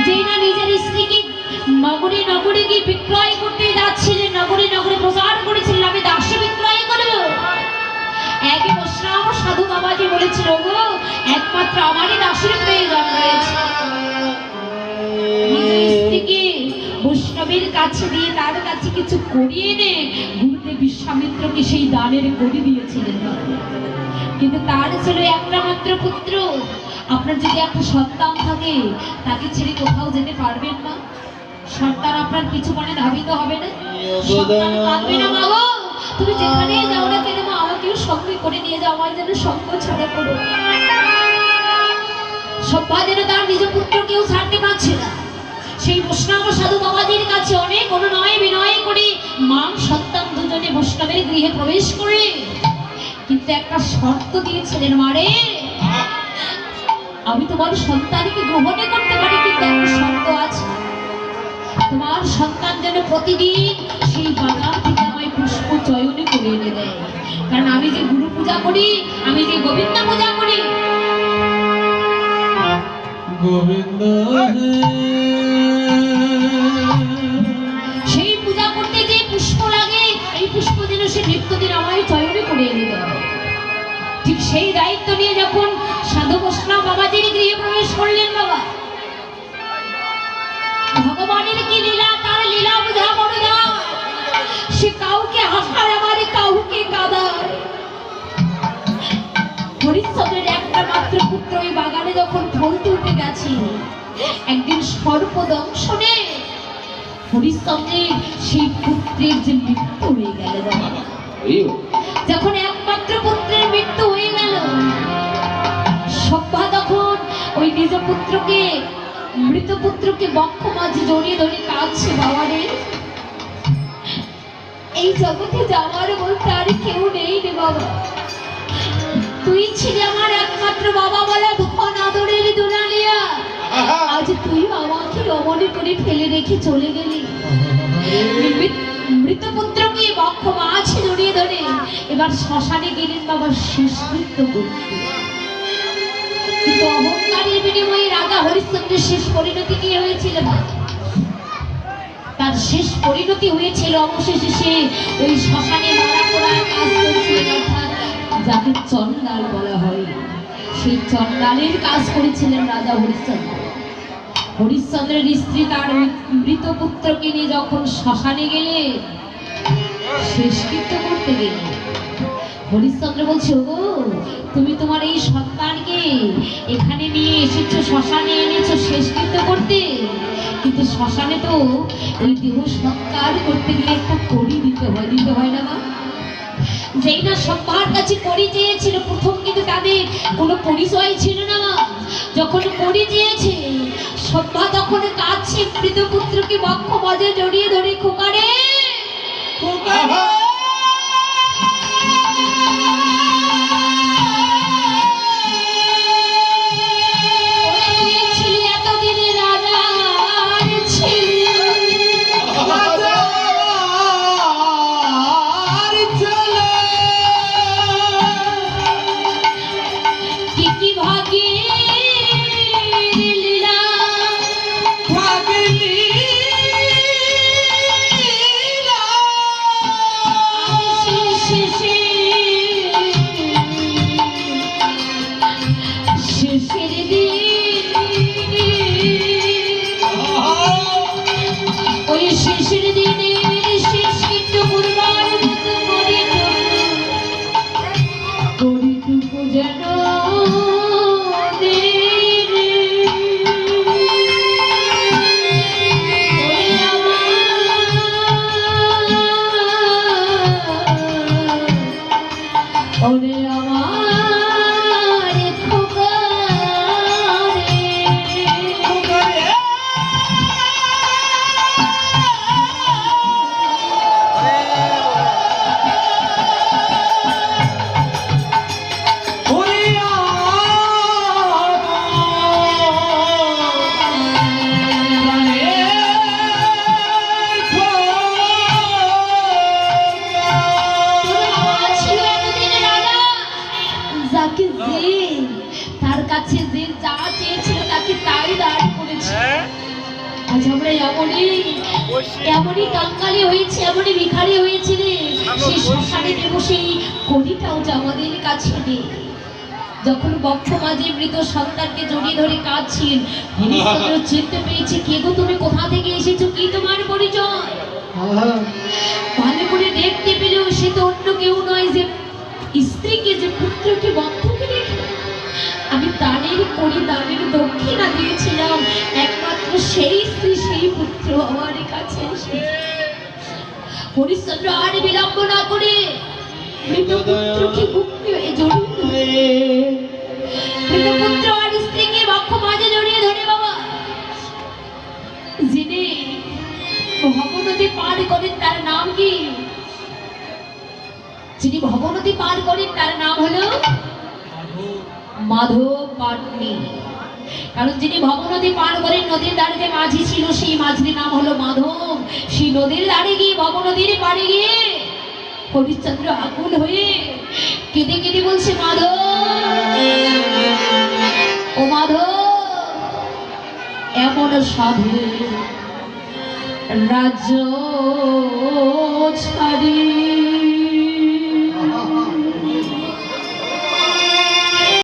যেই না নিজের স্ত্রীকে নগরে নগরে গিয়ে বিক্রয় করতে যাচ্ছিলেন, নগরে নগরে প্রচার করেছিলেন আমি দাসী বিক্রয় করবো। এক বৈষ্ণব সাধু বাবাজি বলেছিল, গো একমাত্র আমারই দাসীর প্রয়োজন রয়েছে। নিজের স্ত্রীকে বৈষ্ণবের কাছে দিয়ে তার কাছে কিছু করিয়ে এনে গুরুদেব বিশ্বামিত্রকে সেই দানের করি দিয়েছিলেন। কিন্তু তার ছিল একটা মাত্র পুত্র। আপনার যদি একটা সন্তান থাকে তাকে ছেড়ে কোথাও যেতে পারবেন না। সন্তান আপনার কিছু মানে ধাবিত হবে না, সন্তান কাঁদবে না, মা গো তুমি যেখানে যাও না কেন মা আমাকেও সঙ্গে করে নিয়ে যাও, আমায় যেন সঙ্গ ছাড়া করো। সভ্যা যেন তার নিজ পুত্রকেও ছাড়তে পারছে না। সেই বৈষ্ণব সাধু বাবাজির কাছে অনেক অনুনয় বিনয় করে মা সন্তান দুজনে বৈষ্ণবের গৃহে প্রবেশ করে, কিন্তু একটা শর্ত দিয়েছিলেন, মারে আমি তোমার সন্তানকে গ্রহণে করতে পারি, কিন্তু একটা শর্ত আছে, তোমার সন্তান যেন প্রতিদিন সেই বাগান থেকে আমায় পুষ্প চয়নে করে এনে দেয়। কারণ আমি যে গুরু পূজা করি, আমি যে গোবিন্দ পূজা করি, গোবিন্দ সেই পূজা করতে যে পুষ্প লাগে, এই পুষ্প যেন সে নিত্যদিন আমায় চয়নে করে এনে দেয়। ঠিক সেই দায়িত্ব নিয়ে যখন সাধু বৈষ্ণব বাবাজির গৃহে প্রবেশ করলেন, বাবা ভগবানের কি লীলা, তার লীলা বোঝা বড় না। সে কাউকে হাসায় আবার কাউকে কাঁদায়। হরিশ্চন্দ্রের একটা মাত্র পুত্র ওই বাগানে যখন ফল তুলতে গেছে, একদিন সর্পদংশনে হরিশ্চন্দ্রের সেই পুত্রের যে মৃত্যু হয়ে গেল। যখন একমাত্র পুত্রের মৃত্যু হয়ে গেল, সভ্যা তখন ওই নিজ পুত্রকে, মৃত পুত্রকে বক্ষ মাঝে জড়িয়ে ধরে কাঁদছে, বাবা রে এই জগতে যাওয়ার বলতে আর কেউ নেই রে বাবা, তুই ছিলে আমার একমাত্র বাবা বলে ধন আদরের দুলালিয়া, আজ তুই আমাকে অমনে করে ফেলে রেখে চলে গেলি। মৃত পুত্রকে বক্ষ মাঝে জড়িয়ে ধরে এবার শ্মশানে গেলেন বাবা শেষ কৃত্য করতে। কিন্তু অহংকারের বিনিময়ে রাজা হরিশ্চন্দ্রের শেষ পরিণতি কি হয়েছিল? তার শেষ পরিণতি হয়েছিল অবশেষে সে ওই শ্মশানে মারা পড়ার কাজ করেছিলেন, অর্থাৎ যাকে চণ্ডাল বলা হয়, সেই চণ্ডালের কাজ করেছিলেন রাজা হরিশ্চন্দ্র। হরিশ্চন্দ্রের স্ত্রী তার মৃত পুত্রকে নিয়ে যখন শ্মশানে গেলে, শেষকৃত্য করতে গেলে, হরিশ্চন্দ্র বলছে, ওগো তুমি তোমার এই সন্তানকে এখানে নিয়ে এসেছো, শ্মশানে এনেছো শেষকৃত্য করতে, কিন্তু শ্মশানে তো ওই দেহ সৎকার করতে গেলে একটা কড়ি দিতে হয় না মা? যেই না সবার কাছে কড়ি চেয়েছিল প্রথম, কিন্তু তাদের কোনো পরিচয় ছিল না মা। যখন কড়ি চেয়েছে, সভ্যা তখন কাছে মৃত পুত্রকে বক্ষ মাঝে জড়িয়ে ধরে, খোকারে খোকারে এমনই এমনই কাঙ্গালি হয়েছে, এমনই ভিখারি হয়েছে রে, সেই শ্মশানে দেব সেই কড়িটাও যে আমাদের কাছে নেই। যখন বক্ষ মাঝে মৃত সন্তানকে জড়িয়ে ধরে কাঁদছিলেন, হরিশ্চন্দ্র চিনতে পেয়েছে, কে গো তুমি, কোথা থেকে এসেছো, কি তোমার পরিচয়? ভালো করে দেখতে পেলেও সে তো অন্য কেউ নয়, যে স্ত্রীকে, যে পুত্রকে বন্ধকে রেখে আমি দানের করি, দানের দক্ষিণা দিয়েছিলাম, একমাত্র সেই স্ত্রী, সেই পুত্র আমার কাছে এসেছে। হরিশ্চন্দ্র আর বিলম্ব না করে মৃত পুত্রকে বুকে জড়িয়ে, মৃত পুত্র আর স্ত্রীকে বক্ষ মাঝে জড়িয়ে ধরে বাবা, যিনি ভবনদী পার করেন তার নাম কি? যিনি ভবনদী পার করেন তার নাম হলো মাধব পাটনি। কারণ যিনি ভবনদী পার করেন, নদীর ধারে যে মাঝি ছিল, সেই মাঝির নাম হলো মাধব। সেই নদীর ধারে গিয়ে, ভবনদীর পাড়ে গিয়ে হরিশ্চন্দ্র আকুল হয়ে কেঁদে কেঁদে বলছে, মাধব, ও মাধব, এমন সাধু রাজ্য ছাড়ি